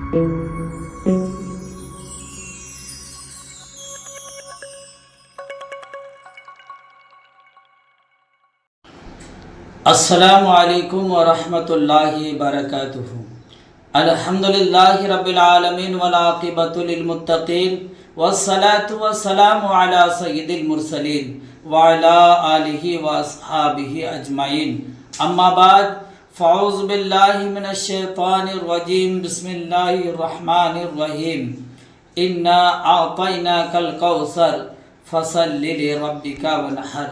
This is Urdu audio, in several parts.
السلام علیکم ورحمۃ اللہ وبرکاتہ۔ الحمدللہ رب العالمین والعاقبۃ للمتقین والصلاة والسلام علی سید المرسلین وعلی آلہ واصحابہ اجمعین، اما بعد فاعوذ باللہ من الشیطان الرجیم، بسم اللہ الرحمن الرحیم۔ انا اعطیناک الکوثر فصل لربک وانحر۔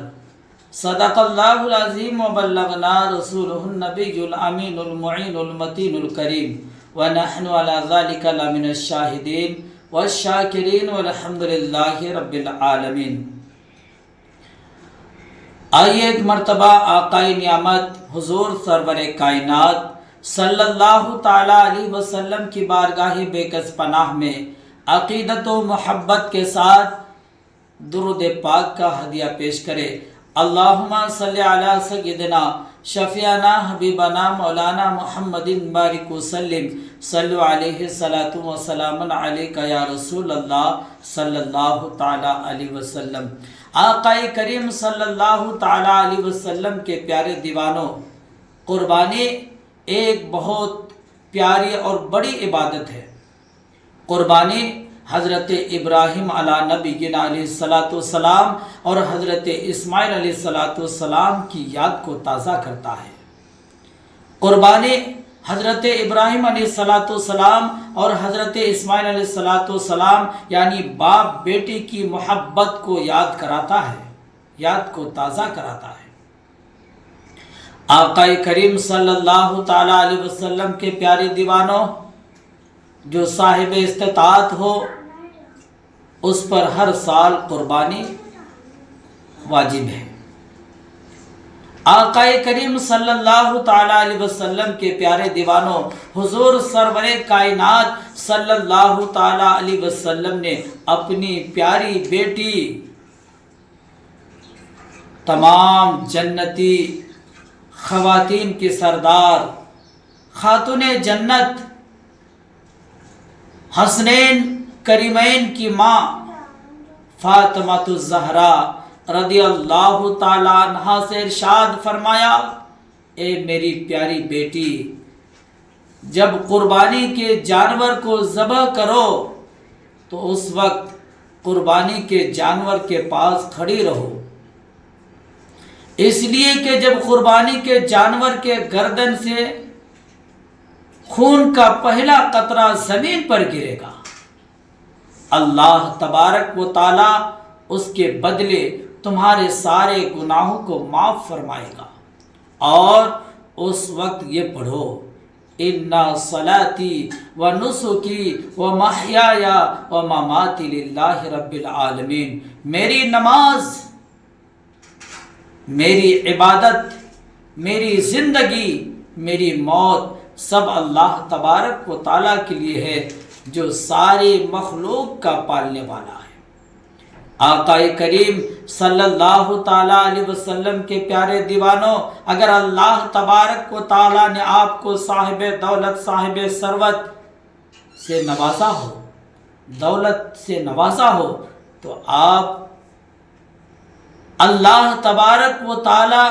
صدق اللہ العظیم وبلغنا رسولہ النبی الامین المعین المتین الکریم، ونحن علی ذلک لمن الشاہدین والشاکرین والحمدللہ رب العالمین۔ آئیے ایک مرتبہ آقائے نعمت حضور سرور کائنات صلی اللہ تعالی علیہ وسلم کی بارگاہ بے کس پناہ میں عقیدت و محبت کے ساتھ درود پاک کا ہدیہ پیش کرے۔ اللہم صلی علی سیدنا شفیعنا حبیبنا مولانا محمد بارک وسلم، صلو علیہ صلاۃ و سلام علیک یا رسول اللہ صلی اللہ تعالی علیہ وسلم۔ آقا کریم صلی اللہ تعالی علیہ وسلم کے پیارے دیوانوں، قربانی ایک بہت پیاری اور بڑی عبادت ہے۔ قربانی حضرت ابراہیم علیہ نبینا علیہ الصلاۃ والسلام اور حضرت اسماعیل علیہ الصلاۃ والسلام کی یاد کو تازہ کرتا ہے۔ قربانی حضرت ابراہیم علیہ الصلاۃ والسلام اور حضرت اسماعیل علیہ الصلاۃ والسلام یعنی باپ بیٹی کی محبت کو یاد کراتا ہے، یاد کو تازہ کراتا ہے۔ آقا کریم صلی اللہ تعالی علیہ وسلم کے پیارے دیوانوں، جو صاحب استطاعت ہو اس پر ہر سال قربانی واجب ہے۔ آقا کریم صلی اللہ تعالی علیہ وسلم کے پیارے دیوانوں، حضور سرور کائنات صلی اللہ تعالی علیہ وسلم نے اپنی پیاری بیٹی تمام جنتی خواتین کی سردار خاتون جنت حسنین کریمین کی ماں فاطمہ الزہرا رضی اللہ تعالی عنہا سے ارشاد فرمایا، اے میری پیاری بیٹی، جب قربانی کے جانور کو ذبح کرو تو اس وقت قربانی کے جانور کے پاس کھڑی رہو، اس لیے کہ جب قربانی کے جانور کے گردن سے خون کا پہلا قطرہ زمین پر گرے گا، اللہ تبارک و تعالی اس کے بدلے تمہارے سارے گناہوں کو معاف فرمائے گا۔ اور اس وقت یہ پڑھو، اِنَّ صَلَاتِي وَنُسُكِي وَمَحْيَايَ وَمَمَاتِي لِلَّهِ رَبِّ الْعَالَمِينَ، میری نماز، میری عبادت، میری زندگی، میری موت سب اللہ تبارک و تعالیٰ کے لیے ہے جو ساری مخلوق کا پالنے والا ہے۔ آقا کریم صلی اللہ تعالیٰ علیہ وسلم کے پیارے دیوانوں، اگر اللہ تبارک و تعالیٰ نے آپ کو صاحب دولت، صاحب ثروت سے نوازا ہو، دولت سے نوازا ہو، تو آپ اللہ تبارک و تعالیٰ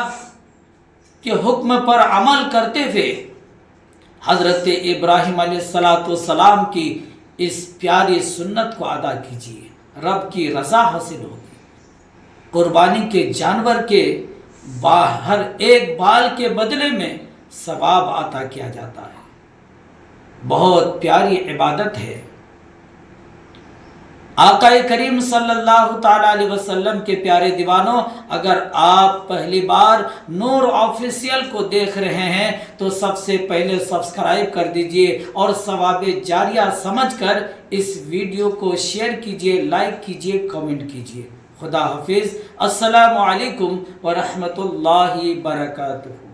کے حکم پر عمل کرتے ہوئے حضرت ابراہیم علیہ السلام کی اس پیاری سنت کو ادا کیجیے، رب کی رضا حاصل ہوگی۔ قربانی کے جانور کے ہر ایک بال کے بدلے میں ثواب عطا کیا جاتا ہے، بہت پیاری عبادت ہے۔ آقا کریم صلی اللہ تعالی علیہ وسلم کے پیارے دیوانوں، اگر آپ پہلی بار نور آفیشیل کو دیکھ رہے ہیں تو سب سے پہلے سبسکرائب کر دیجئے اور ثواب جاریہ سمجھ کر اس ویڈیو کو شیئر کیجئے، لائک کیجئے، کمنٹ کیجئے۔ خدا حافظ۔ السلام علیکم ورحمۃ اللہ وبرکاتہ۔